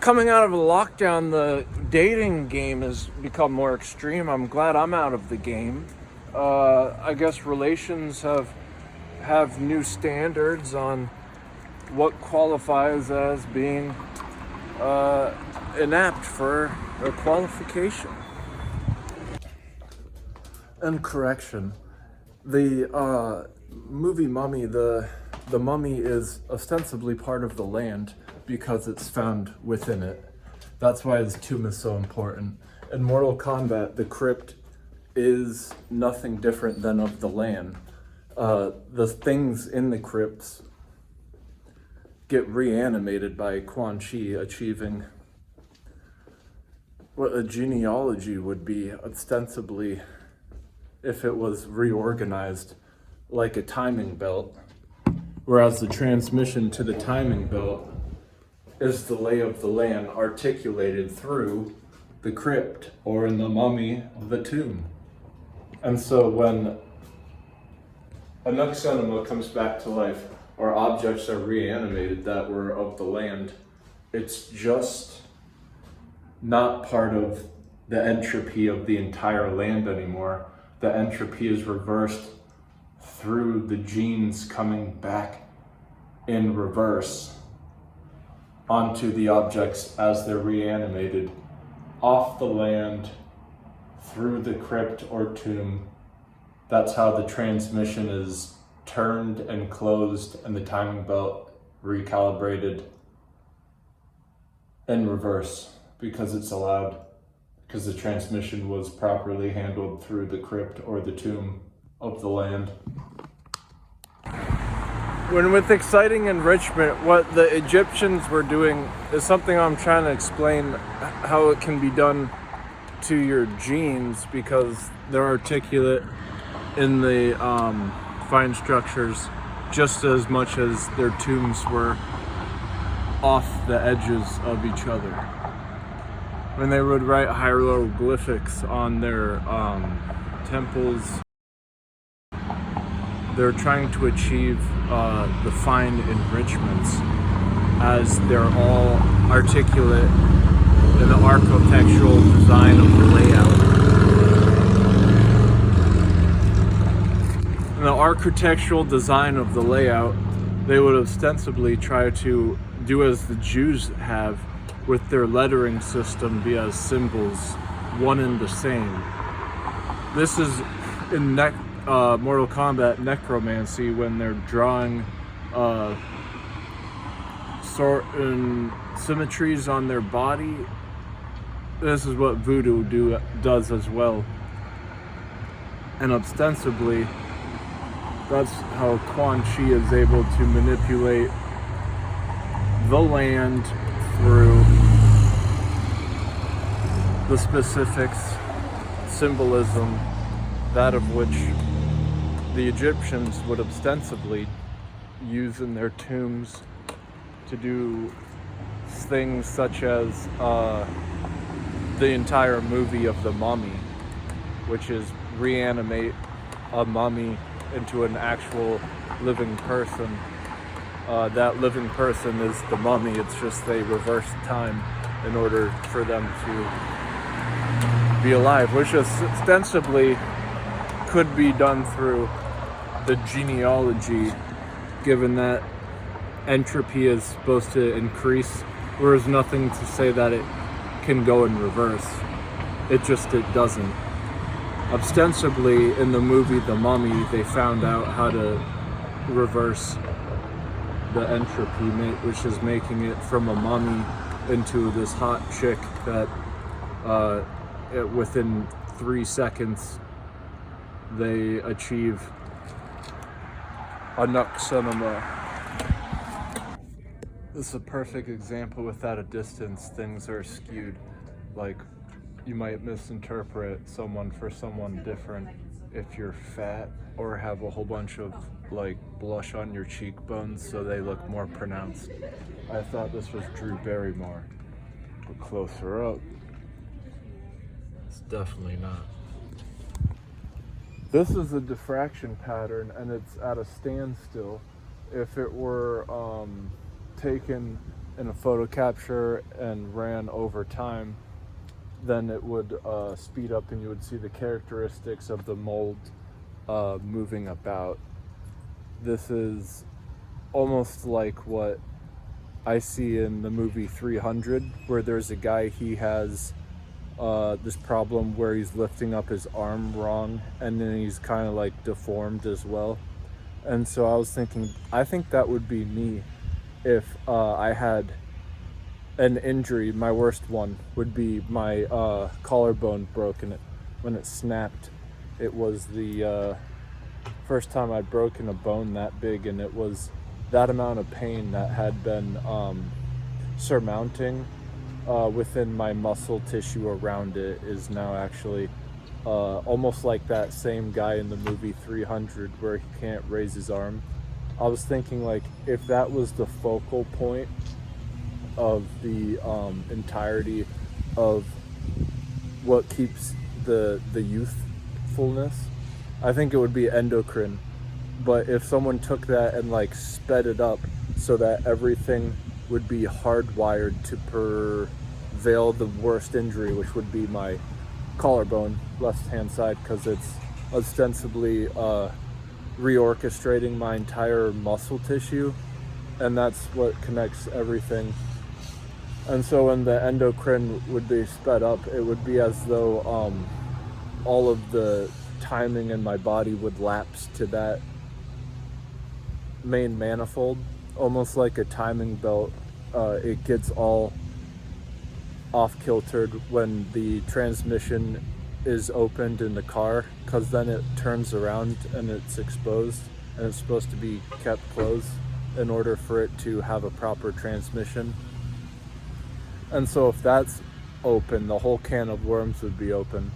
coming out of a lockdown, the dating game has become more extreme. I'm glad I'm out of the game. I guess relations have new standards on what qualifies as being inapt for a qualification. And correction, the movie Mummy, the mummy is ostensibly part of the land because it's found within it. That's why his tomb is so important. In Mortal Kombat, the crypt is nothing different than of the land. The things in the crypts get reanimated by Quan Chi achieving what a genealogy would be ostensibly if it was reorganized like a timing belt, whereas the transmission to the timing belt is the lay of the land articulated through the crypt, or in the mummy, the tomb. And so when a Nux Cinema comes back to life, or objects are reanimated that were of the land, it's just not part of the entropy of the entire land anymore. The entropy is reversed through the genes coming back in reverse onto the objects as they're reanimated off the land through the crypt or tomb. That's how the transmission is turned and closed and the timing belt recalibrated in reverse because it's allowed, because the transmission was properly handled through the crypt or the tomb of the land. When with exciting enrichment, what the Egyptians were doing is something I'm trying to explain how it can be done to your genes, because they're articulate in the fine structures just as much as their tombs were off the edges of each other. When they would write hieroglyphics on their temples, they're trying to achieve the fine enrichments as they're all articulate in the architectural design of the layout. In the architectural design of the layout, they would ostensibly try to do as the Jews have with their lettering system, be as symbols, one and the same. This is in Mortal Kombat necromancy, when they're drawing certain symmetries on their body. This is what voodoo does as well. And ostensibly, that's how Quan Chi is able to manipulate the land through the specifics, symbolism, that of which the Egyptians would ostensibly use in their tombs to do things such as the entire movie of the Mummy, which is reanimate a mummy into an actual living person. That living person is the mummy. It's just they reverse time in order for them to be alive, which ostensibly could be done through the genealogy, given that entropy is supposed to increase. There is nothing to say that it can go in reverse. It doesn't. Ostensibly, in the movie The Mummy, they found out how to reverse the entropy, which is making it from a mummy into this hot chick that within 3 seconds they achieve a Nux Cinema. This is a perfect example. Without a distance, things are skewed. Like, you might misinterpret someone for someone different if you're fat or have a whole bunch of like blush on your cheekbones so they look more pronounced. I thought this was Drew Barrymore, but closer up, it's definitely not. This is a diffraction pattern, and it's at a standstill. If it were taken in a photo capture and ran over time, then it would speed up and you would see the characteristics of the mold moving about. This is almost like what I see in the movie 300, where there's a guy, he has this problem where he's lifting up his arm wrong, and then he's kind of like deformed as well. And so I was thinking, I think that would be me if I had an injury. My worst one would be my collarbone broken. When it snapped, it was the first time I'd broken a bone that big, and it was that amount of pain that had been surmounting within my muscle tissue around it is now actually almost like that same guy in the movie 300 where he can't raise his arm. I was thinking, like, if that was the focal point of the entirety of what keeps the youthfulness, I think it would be endocrine. But if someone took that and like sped it up so that everything would be hardwired to prevail the worst injury, which would be my collarbone, left hand side, because it's ostensibly reorchestrating my entire muscle tissue, and that's what connects everything. And so when the endocrine would be sped up, it would be as though all of the timing in my body would lapse to that main manifold, almost like a timing belt. It gets all off kiltered when the transmission is opened in the car, because then it turns around and it's exposed, and it's supposed to be kept closed in order for it to have a proper transmission. And so if that's open, the whole can of worms would be open.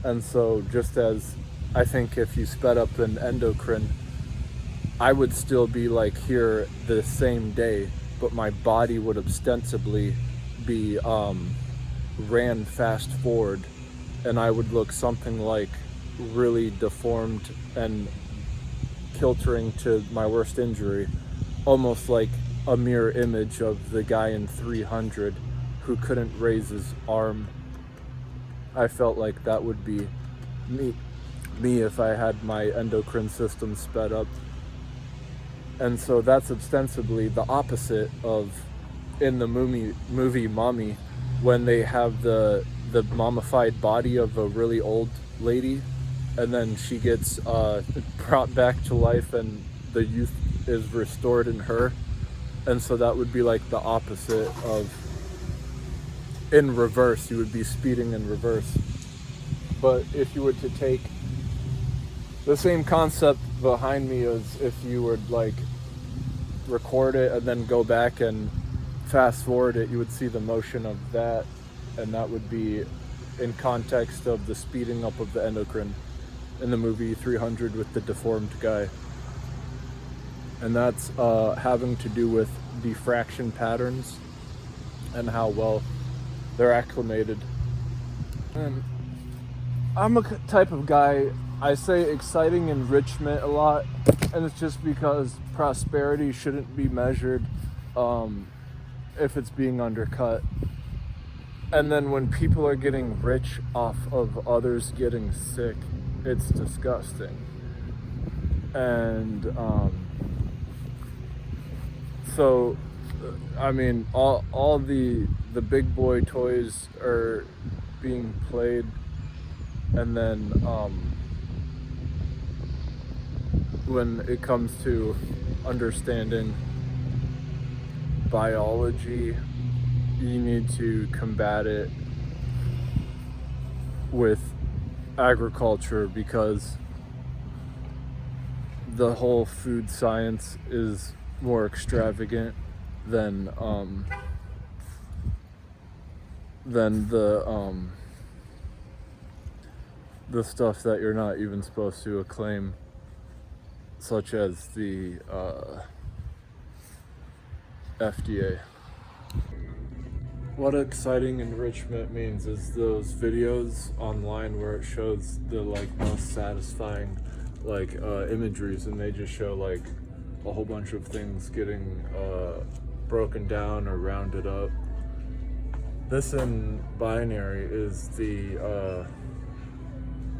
And so just as I think if you sped up an endocrine, I would still be like here the same day, but my body would ostensibly be ran fast forward, and I would look something like really deformed and kiltering to my worst injury, almost like a mirror image of the guy in 300 who couldn't raise his arm. I felt like that would be me if I had my endocrine system sped up. And so that's ostensibly the opposite of in the movie Mommy, when they have the mummified body of a really old lady, and then she gets brought back to life and the youth is restored in her. And so that would be like the opposite of in reverse. You would be speeding in reverse. But if you were to take the same concept behind me as if you would like record it and then go back and fast forward it, you would see the motion of that, and that would be in context of the speeding up of the endocrine in the movie 300 with the deformed guy. And that's having to do with diffraction patterns and how well they're acclimated. And I'm a type of guy, I say exciting enrichment a lot, and it's just because prosperity shouldn't be measured if it's being undercut. And then when people are getting rich off of others getting sick, it's disgusting. And so I mean, all the big boy toys are being played, and then when it comes to understanding biology, you need to combat it with agriculture, because the whole food science is more extravagant than the stuff that you're not even supposed to acclaim, such as the FDA. What exciting enrichment means is those videos online where it shows the most satisfying imageries, and they just show a whole bunch of things getting broken down or rounded up. This in binary is the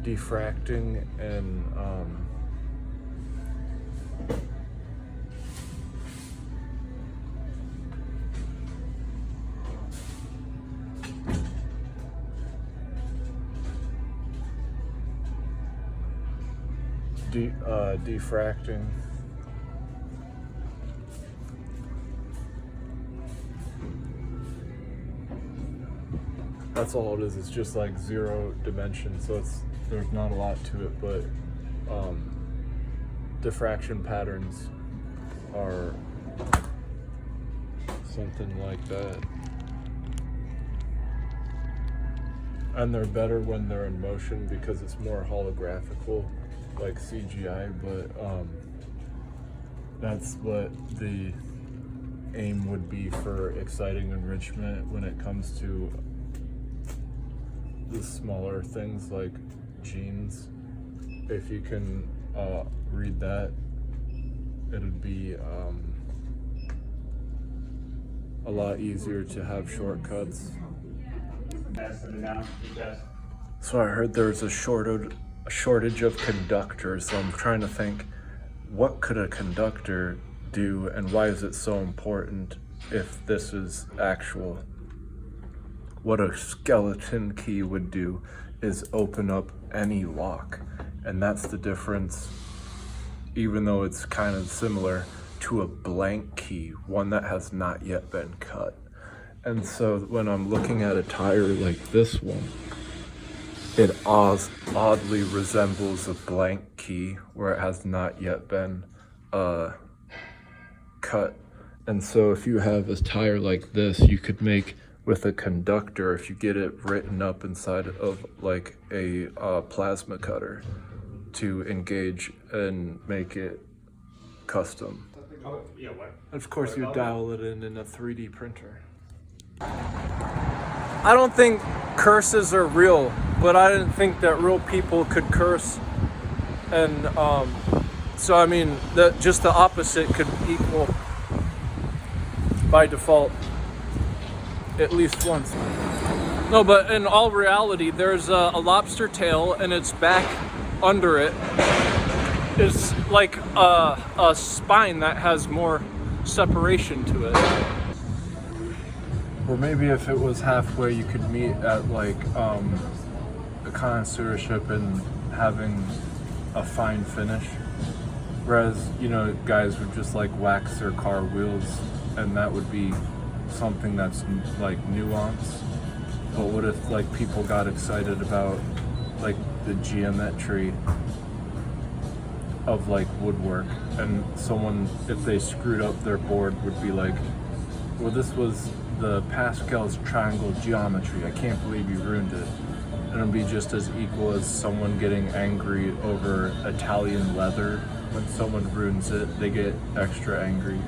diffracting and diffracting. That's all it is. It's just like 0 dimension, so there's not a lot to it, but diffraction patterns are something like that. And they're better when they're in motion because it's more holographical, like CGI, but that's what the aim would be for exciting enrichment when it comes to the smaller things like genes. If you can read that, it'd be a lot easier to have shortcuts. So I heard there's a shortage of conductors, so I'm trying to think, what could a conductor do and why is it so important if this is actual? What a skeleton key would do is open up any lock, and that's the difference, even though it's kind of similar to a blank key, one that has not yet been cut. And so when I'm looking at a tire like this one, it oddly resembles a blank key where it has not yet been cut. And so if you have a tire like this, you could make with a conductor, if you get it written up inside of like a plasma cutter to engage and make it custom. Of course, you dial it in a 3D printer. I don't think curses are real, but I didn't think that real people could curse. And so, I mean, that just the opposite could equal by default at least once. No, but in all reality, there's a lobster tail and its back under it is like a spine that has more separation to it. Or maybe if it was halfway, you could meet at like a connoisseurship and having a fine finish. Whereas, you know, guys would just like wax their car wheels, and that would be something that's like nuance. But what if like people got excited about like the geometry of like woodwork, and someone, if they screwed up their board, would be like, well, this was the Pascal's triangle geometry, I can't believe you ruined it. And it'll be just as equal as someone getting angry over Italian leather. When someone ruins it, they get extra angry.